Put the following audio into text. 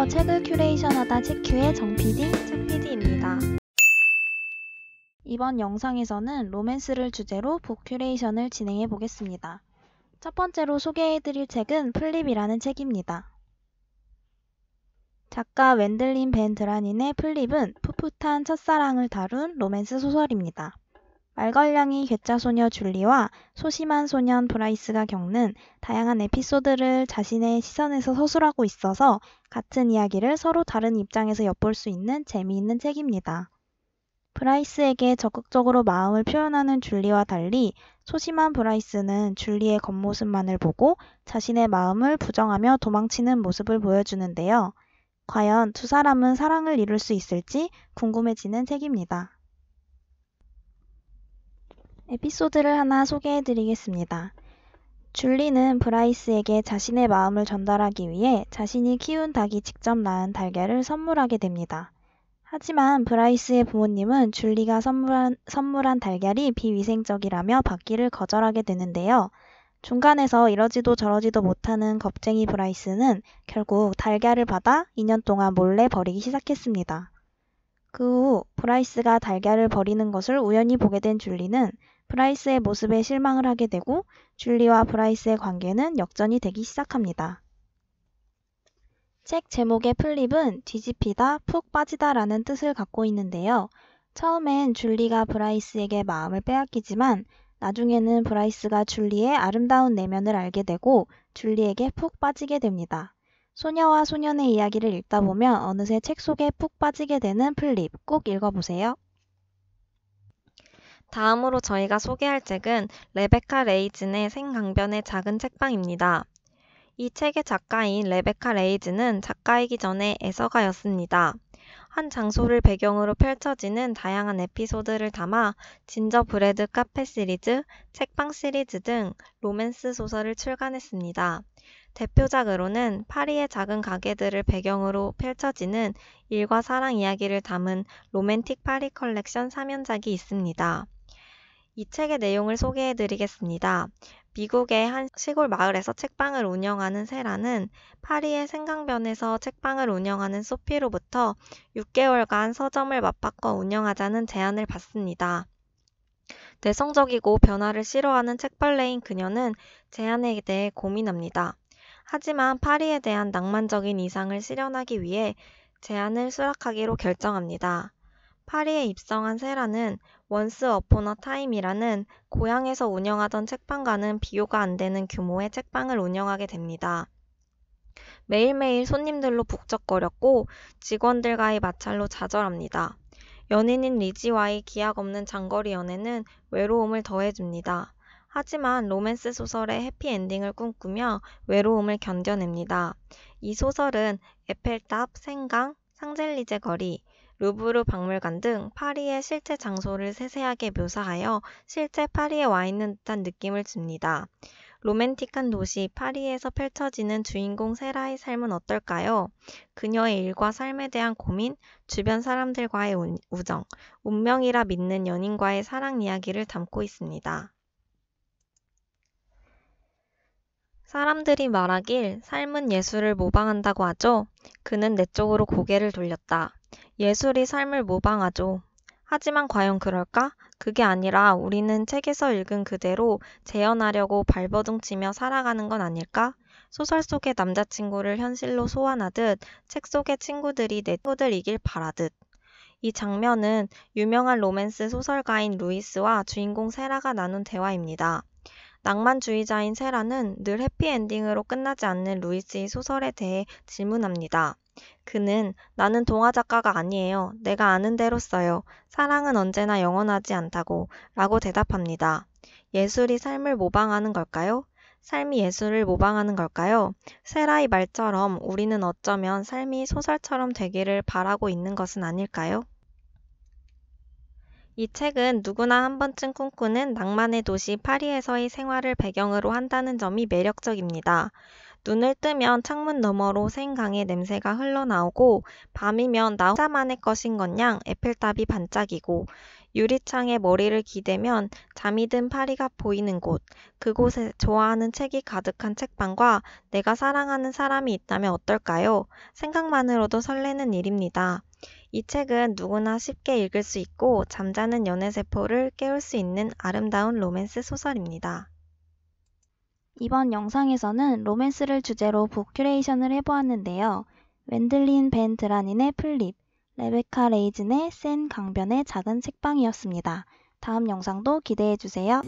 안녕하세요. 책을 큐레이션하다 책큐의 정PD, 책PD입니다. 이번 영상에서는 로맨스를 주제로 북 큐레이션을 진행해 보겠습니다. 첫 번째로 소개해드릴 책은 플립이라는 책입니다. 작가 웬들린 벤 드라닌의 플립은 풋풋한 첫사랑을 다룬 로맨스 소설입니다. 말괄량이 괴짜소녀 줄리와 소심한 소년 브라이스가 겪는 다양한 에피소드를 자신의 시선에서 서술하고 있어서 같은 이야기를 서로 다른 입장에서 엿볼 수 있는 재미있는 책입니다. 브라이스에게 적극적으로 마음을 표현하는 줄리와 달리 소심한 브라이스는 줄리의 겉모습만을 보고 자신의 마음을 부정하며 도망치는 모습을 보여주는데요. 과연 두 사람은 사랑을 이룰 수 있을지 궁금해지는 책입니다. 에피소드를 하나 소개해드리겠습니다. 줄리는 브라이스에게 자신의 마음을 전달하기 위해 자신이 키운 닭이 직접 낳은 달걀을 선물하게 됩니다. 하지만 브라이스의 부모님은 줄리가 선물한 달걀이 비위생적이라며 받기를 거절하게 되는데요. 중간에서 이러지도 저러지도 못하는 겁쟁이 브라이스는 결국 달걀을 받아 2년 동안 몰래 버리기 시작했습니다. 그 후 브라이스가 달걀을 버리는 것을 우연히 보게 된 줄리는 브라이스의 모습에 실망을 하게 되고 줄리와 브라이스의 관계는 역전이 되기 시작합니다. 책 제목의 플립은 뒤집히다, 푹 빠지다 라는 뜻을 갖고 있는데요. 처음엔 줄리가 브라이스에게 마음을 빼앗기지만 나중에는 브라이스가 줄리의 아름다운 내면을 알게 되고 줄리에게 푹 빠지게 됩니다. 소녀와 소년의 이야기를 읽다 보면 어느새 책 속에 푹 빠지게 되는 플립, 꼭 읽어보세요. 다음으로 저희가 소개할 책은 레베카 레이즌의 생강변의 작은 책방입니다. 이 책의 작가인 레베카 레이즌은 작가이기 전에 애서가였습니다. 한 장소를 배경으로 펼쳐지는 다양한 에피소드를 담아 진저브레드 카페 시리즈, 책방 시리즈 등 로맨스 소설을 출간했습니다. 대표작으로는 파리의 작은 가게들을 배경으로 펼쳐지는 일과 사랑 이야기를 담은 로맨틱 파리 컬렉션 3연작이 있습니다. 이 책의 내용을 소개해드리겠습니다. 미국의 한 시골 마을에서 책방을 운영하는 세라는 파리의 생강변에서 책방을 운영하는 소피로부터 6개월간 서점을 맞바꿔 운영하자는 제안을 받습니다. 내성적이고 변화를 싫어하는 책벌레인 그녀는 제안에 대해 고민합니다. 하지만 파리에 대한 낭만적인 이상을 실현하기 위해 제안을 수락하기로 결정합니다. 파리에 입성한 세라는 원스 어폰 어 타임이라는 고향에서 운영하던 책방과는 비교가 안 되는 규모의 책방을 운영하게 됩니다. 매일매일 손님들로 북적거렸고 직원들과의 마찰로 좌절합니다. 연인인 리지와의 기약 없는 장거리 연애는 외로움을 더해줍니다. 하지만 로맨스 소설의 해피엔딩을 꿈꾸며 외로움을 견뎌냅니다. 이 소설은 에펠탑, 생강, 샹젤리제 거리, 루브르 박물관 등 파리의 실제 장소를 세세하게 묘사하여 실제 파리에 와 있는 듯한 느낌을 줍니다. 로맨틱한 도시 파리에서 펼쳐지는 주인공 세라의 삶은 어떨까요? 그녀의 일과 삶에 대한 고민, 주변 사람들과의 우정, 운명이라 믿는 연인과의 사랑 이야기를 담고 있습니다. 사람들이 말하길 삶은 예술을 모방한다고 하죠. 그는 내 쪽으로 고개를 돌렸다. 예술이 삶을 모방하죠. 하지만 과연 그럴까? 그게 아니라 우리는 책에서 읽은 그대로 재현하려고 발버둥치며 살아가는 건 아닐까? 소설 속의 남자친구를 현실로 소환하듯 책 속의 친구들이 내 친구들이길 바라듯. 이 장면은 유명한 로맨스 소설가인 루이스와 주인공 세라가 나눈 대화입니다. 낭만주의자인 세라는 늘 해피엔딩으로 끝나지 않는 루이스의 소설에 대해 질문합니다. 그는 나는 동화작가가 아니에요. 내가 아는 대로 써요. 사랑은 언제나 영원하지 않다고 라고 대답합니다. 예술이 삶을 모방하는 걸까요? 삶이 예술을 모방하는 걸까요? 세라의 말처럼 우리는 어쩌면 삶이 소설처럼 되기를 바라고 있는 것은 아닐까요? 이 책은 누구나 한 번쯤 꿈꾸는 낭만의 도시 파리에서의 생활을 배경으로 한다는 점이 매력적입니다. 눈을 뜨면 창문 너머로 생강의 냄새가 흘러나오고 밤이면 나 혼자만의 것인 것 양 에펠탑이 반짝이고 유리창에 머리를 기대면 잠이 든 파리가 보이는 곳, 그곳에 좋아하는 책이 가득한 책방과 내가 사랑하는 사람이 있다면 어떨까요? 생각만으로도 설레는 일입니다. 이 책은 누구나 쉽게 읽을 수 있고 잠자는 연애세포를 깨울 수 있는 아름다운 로맨스 소설입니다. 이번 영상에서는 로맨스를 주제로 북 큐레이션을 해보았는데요. 웬들린 벤 드라닌의 플립, 레베카 레이즌의 센 강변의 작은 책방이었습니다. 다음 영상도 기대해주세요.